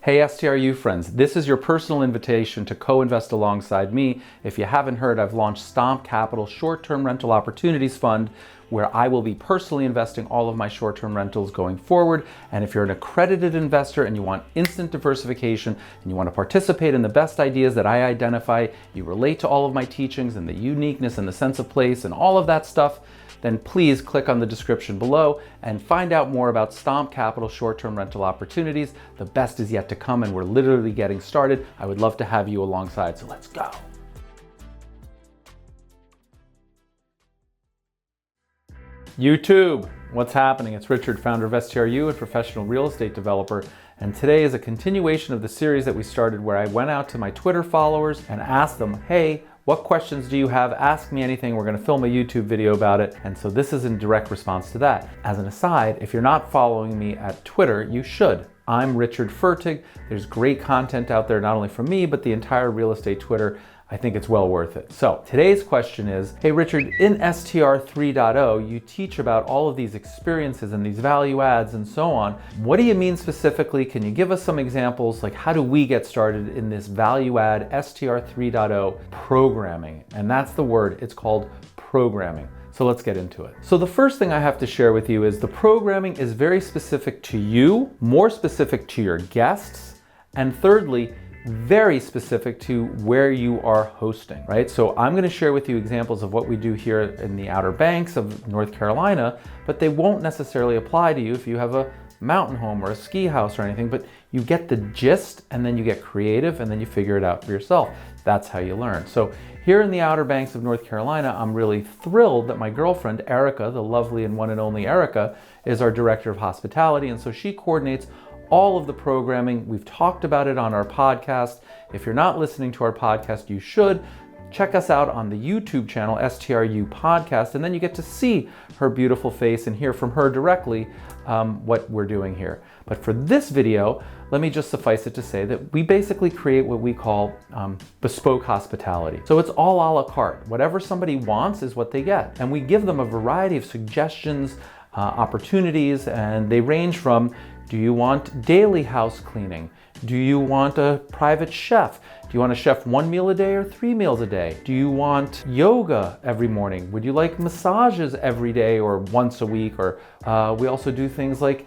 Hey STRU friends, this is your personal invitation to co-invest alongside me. If you haven't heard, I've launched Stomp Capital Short-Term Rental Opportunities Fund, where I will be personally investing all of my short-term rentals going forward. And if you're an accredited investor and you want instant diversification and you want to participate in the best ideas that I identify, you relate to all of my teachings and the uniqueness and the sense of place and all of that stuff, then please click on the description below and find out more about Stomp Capital short-term rental opportunities. The best is yet to come and we're literally getting started. I would love to have you alongside, so let's go. YouTube, what's happening? It's Richard, founder of STRU, a professional real estate developer. And today is a continuation of the series that we started where I went out to my Twitter followers and asked them, hey, what questions do you have? Ask me anything. We're going to film a YouTube video about it. And so this is in direct response to that. As an aside, if you're not following me at Twitter, you should. I'm Richard Fertig. There's great content out there, not only from me, but the entire real estate Twitter. I think it's well worth it. So today's question is, hey Richard, in STR 3.0, you teach about all of these experiences and these value adds and so on. What do you mean specifically? Can you give us some examples? Like, how do we get started in this value add STR 3.0 programming? And that's the word, it's called programming. So let's get into it. So the first thing I have to share with you is the programming is very specific to you, more specific to your guests, and thirdly, very specific to where you are hosting, right? So I'm going to share with you examples of what we do here in the Outer Banks of North Carolina, but they won't necessarily apply to you if you have a mountain home or a ski house or anything, but you get the gist and then you get creative and then you figure it out for yourself. That's how you learn. So here in the Outer Banks of North Carolina, I'm really thrilled that my girlfriend, Erica, the lovely and one and only Erica, is our director of hospitality. And so she coordinates all of the programming. We've talked about it on our podcast. If you're not listening to our podcast, you should. Check us out on the YouTube channel, STRU Podcast, and then you get to see her beautiful face and hear from her directly what we're doing here. But for this video, let me just suffice it to say that we basically create what we call bespoke hospitality. So it's all a la carte. Whatever somebody wants is what they get. And we give them a variety of suggestions, opportunities, and they range from, do you want daily house cleaning? Do you want a private chef? Do you want a chef 1 meal a day or 3 meals a day? Do you want yoga every morning? Would you like massages every day or once a week? Or we also do things like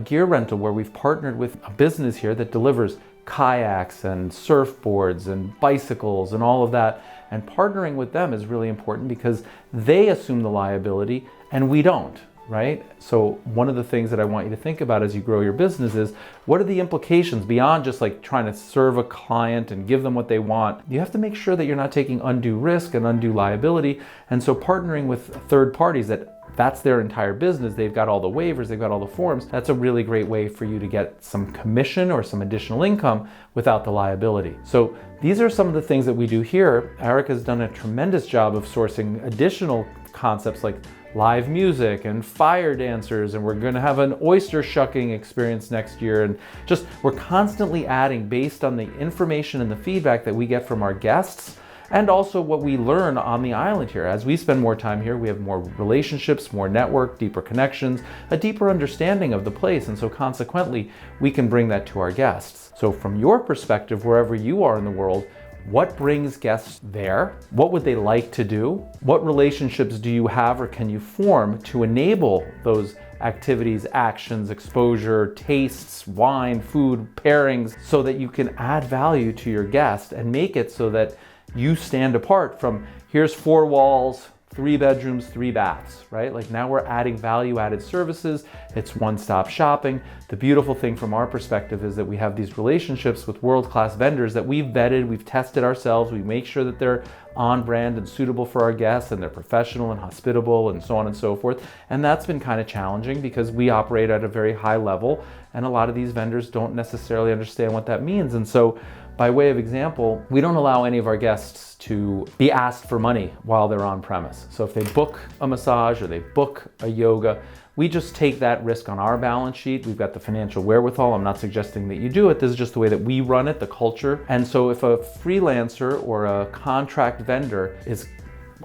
gear rental, where we've partnered with a business here that delivers kayaks and surfboards and bicycles and all of that. And partnering with them is really important because they assume the liability and we don't. Right? So one of the things that I want you to think about as you grow your business is, what are the implications beyond just like trying to serve a client and give them what they want? You have to make sure that you're not taking undue risk and undue liability. And so partnering with third parties that's their entire business, they've got all the waivers, they've got all the forms, that's a really great way for you to get some commission or some additional income without the liability. So these are some of the things that we do here. Erica's done a tremendous job of sourcing additional concepts like live music and fire dancers, and we're going to have an oyster shucking experience next year. And just, we're constantly adding based on the information and the feedback that we get from our guests and also what we learn on the island here. As we spend more time here, we have more relationships, more network, deeper connections, a deeper understanding of the place, and so consequently we can bring that to our guests. So from your perspective, wherever you are in the world, what brings guests there? What would they like to do? What relationships do you have or can you form to enable those activities, actions, exposure, tastes, wine, food, pairings, so that you can add value to your guest and make it so that you stand apart from, here's 4 walls, 3 bedrooms, 3 baths, right? Like now we're adding value-added services. It's one-stop shopping. The beautiful thing from our perspective is that we have these relationships with world-class vendors that we've vetted, we've tested ourselves, we make sure that they're on brand and suitable for our guests and they're professional and hospitable and so on and so forth. And that's been kind of challenging because we operate at a very high level and a lot of these vendors don't necessarily understand what that means. And so by way of example, we don't allow any of our guests to be asked for money while they're on premise. So if they book a massage or they book a yoga, we just take that risk on our balance sheet. We've got the financial wherewithal. I'm not suggesting that you do it. This is just the way that we run it, the culture. And so if a freelancer or a contract vendor is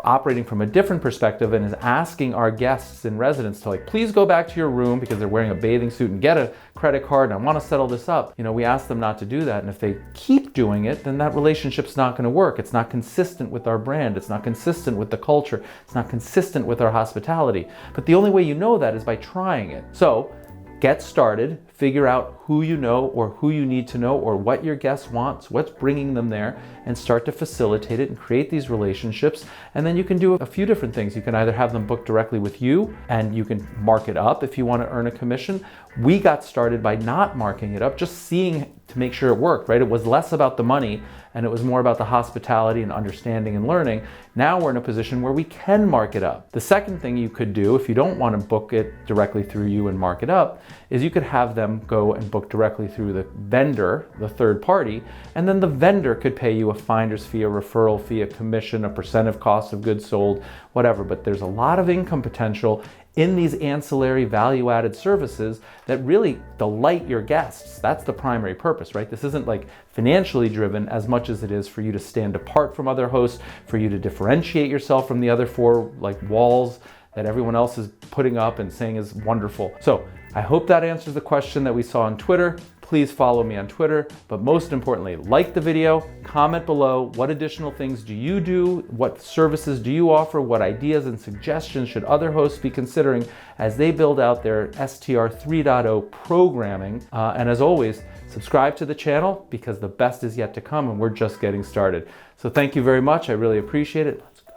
operating from a different perspective and is asking our guests in residence to please go back to your room because they're wearing a bathing suit and get a credit card and I want to settle this up. We ask them not to do that. And if they keep doing it, then that relationship's not going to work. It's not consistent with our brand. It's not consistent with the culture. It's not consistent with our hospitality. But the only way you know that is by trying it. So get started, figure out who you know or who you need to know or what your guest wants, what's bringing them there, and start to facilitate it and create these relationships. And then you can do a few different things. You can either have them book directly with you and you can mark it up if you want to earn a commission. We got started by not marking it up, just seeing to make sure it worked, right? It was less about the money and it was more about the hospitality and understanding and learning. Now we're in a position where we can mark it up. The second thing you could do, if you don't want to book it directly through you and mark it up, is you could have them go and book directly through the vendor, the third party, and then the vendor could pay you a finder's fee, a referral fee, a commission, a percent of cost of goods sold, whatever. But there's a lot of income potential in these ancillary value-added services that really delight your guests. That's the primary purpose, right? This isn't financially driven as much as it is for you to stand apart from other hosts, for you to differentiate yourself from the other four walls that everyone else is putting up and saying is wonderful. So I hope that answers the question that we saw on Twitter. Please follow me on Twitter, but most importantly, like the video, comment below, what additional things do you do? What services do you offer? What ideas and suggestions should other hosts be considering as they build out their STR 3.0 programming? And as always, subscribe to the channel because the best is yet to come and we're just getting started. So thank you very much. I really appreciate it. Let's go.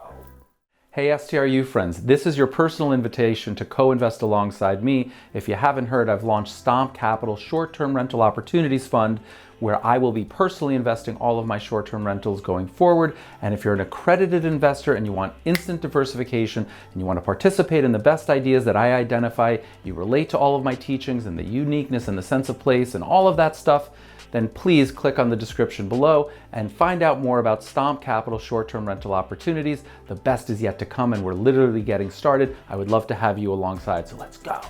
Hey STRU friends, this is your personal invitation to co-invest alongside me. If you haven't heard, I've launched Stomp Capital Short-Term Rental Opportunities Fund, where I will be personally investing all of my short-term rentals going forward. And if you're an accredited investor and you want instant diversification and you want to participate in the best ideas that I identify, you relate to all of my teachings and the uniqueness and the sense of place and all of that stuff, then please click on the description below and find out more about Stomp Capital short-term rental opportunities. The best is yet to come and we're literally getting started. I would love to have you alongside, so let's go.